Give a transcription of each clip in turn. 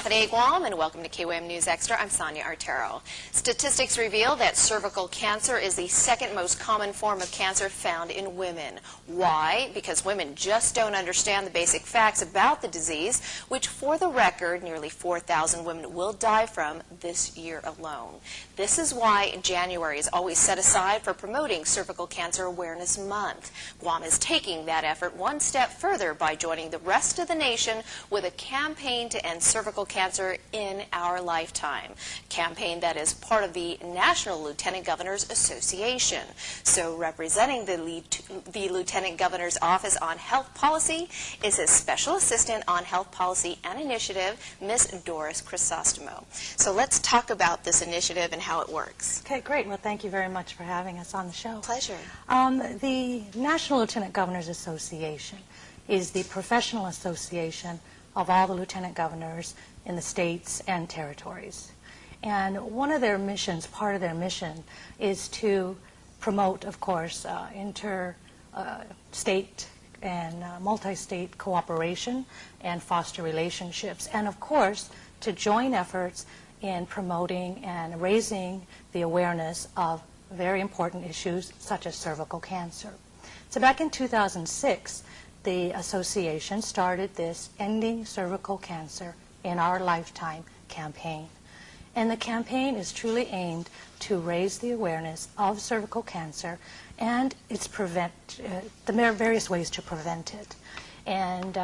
Hafide Guam, and welcome to KUAM News Extra. I'm Sonya Artero. Statistics reveal that cervical cancer is the second most common form of cancer found in women. Why? Because women just don't understand the basic facts about the disease, which, for the record, nearly 4,000 women will die from this year alone. This is why January is always set aside for promoting Cervical Cancer Awareness Month. Guam is taking that effort one step further by joining the rest of the nation with a campaign to end cervical cancer in our lifetime. Campaign that is part of the National Lieutenant Governor's Association. So representing the Lieutenant Governor's Office on Health Policy is his Special Assistant on Health Policy and Initiative, Miss Doris Crisostomo. So let's talk about this initiative and how it works. Okay, great. Well, thank you very much for having us on the show. Pleasure. The National Lieutenant Governor's Association is the professional association of all the lieutenant governors in the states and territories. And one of their missions, part of their mission, is to promote, of course, inter-state and multi-state cooperation and foster relationships, and of course to join efforts in promoting and raising the awareness of very important issues such as cervical cancer. So back in 2006, the association started this Ending Cervical Cancer in Our Lifetime campaign. And the campaign is truly aimed to raise the awareness of cervical cancer and its the various ways to prevent it. And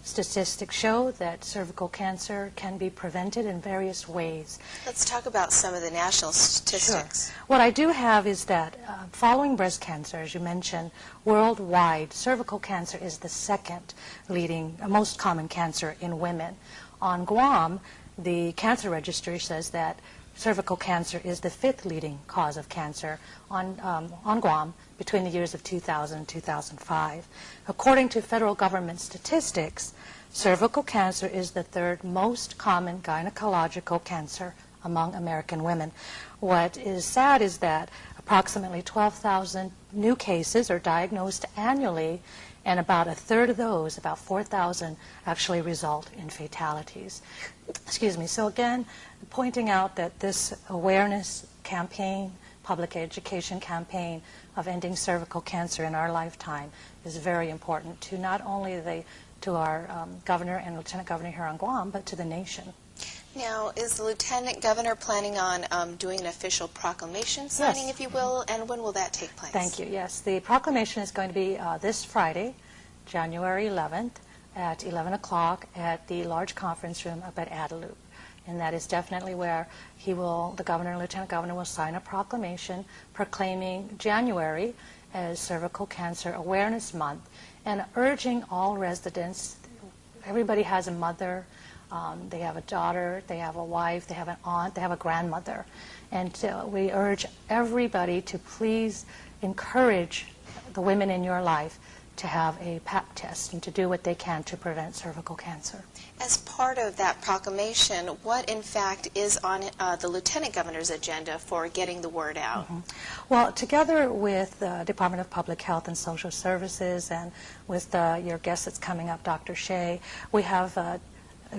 statistics show that cervical cancer can be prevented in various ways. Let's talk about some of the national statistics. Sure. What I do have is that following breast cancer, as you mentioned, worldwide, cervical cancer is the second leading, most common cancer in women. On Guam, the cancer registry says that cervical cancer is the fifth leading cause of cancer on Guam between the years of 2000 and 2005. According to federal government statistics, cervical cancer is the third most common gynecological cancer among American women. What is sad is that approximately 12,000 new cases are diagnosed annually, and about a third of those, about 4,000, actually result in fatalities. Excuse me. So again, pointing out that this awareness campaign, public education campaign of ending cervical cancer in our lifetime is very important to not only to our governor and lieutenant governor here on Guam, but to the nation. Now, is the Lieutenant Governor planning on doing an official proclamation signing, Yes. if you will, and when will that take place? Thank you. Yes, the proclamation is going to be this Friday, January 11th at 11 o'clock at the large conference room up at Adelup. And that is definitely where the governor and lieutenant governor will sign a proclamation proclaiming January as Cervical Cancer Awareness Month and urging all residents, everybody has a mother, they have a daughter, they have a wife, they have an aunt, they have a grandmother. And we urge everybody to please encourage the women in your life to have a Pap test and to do what they can to prevent cervical cancer. As part of that proclamation, what in fact is on the Lieutenant Governor's agenda for getting the word out? Well, together with the Department of Public Health and Social Services and with your guest that's coming up, Dr. Shea, we have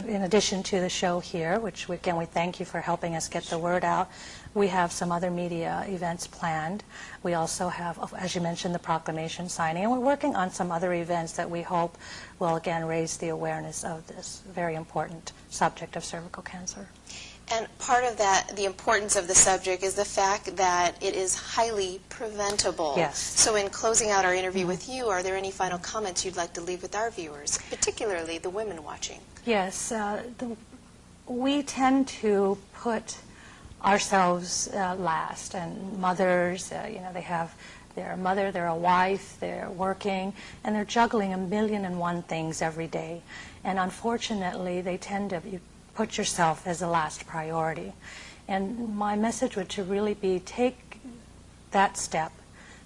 in addition to the show here, which again we thank you for helping us get the word out, we have some other media events planned. We also have, as you mentioned, the proclamation signing, and we're working on some other events that we hope will again raise the awareness of this very important subject of cervical cancer. And part of that, the importance of the subject, is the fact that it is highly preventable. Yes. So in closing out our interview with you, are there any final comments you'd like to leave with our viewers, particularly the women watching? Yes, we tend to put ourselves last, and mothers, they have their mother, they're a wife, they're working, and they're juggling 1,000,001 things every day. And unfortunately, they tend to put yourself as the last priority. And my message would to really be take that step,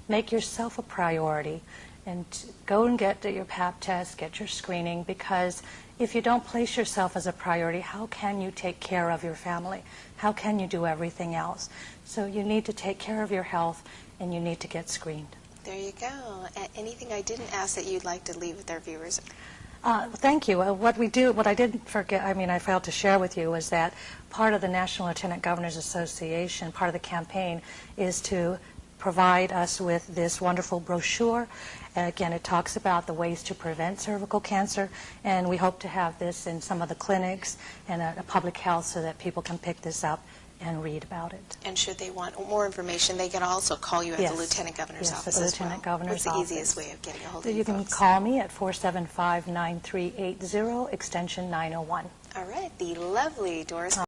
make yourself a priority, and go and get your Pap test, get your screening, because if you don't place yourself as a priority, how can you take care of your family? How can you do everything else? So you need to take care of your health, and you need to get screened. There you go. Anything I didn't ask that you'd like to leave with our viewers? Thank you. What we do, what I didn't forget, I failed to share with you, is that part of the National Lieutenant Governors Association, part of the campaign, is to provide us with this wonderful brochure. Again, it talks about the ways to prevent cervical cancer, and we hope to have this in some of the clinics and a public health so that people can pick this up and read about it. And should they want more information, they can also call you at Yes. the Lieutenant Governor's Yes, office at the as Lieutenant well. Governor's What's the office. easiest way of getting a hold So of you you can folks? call me at 475-9380, extension 901. All right, the lovely Doris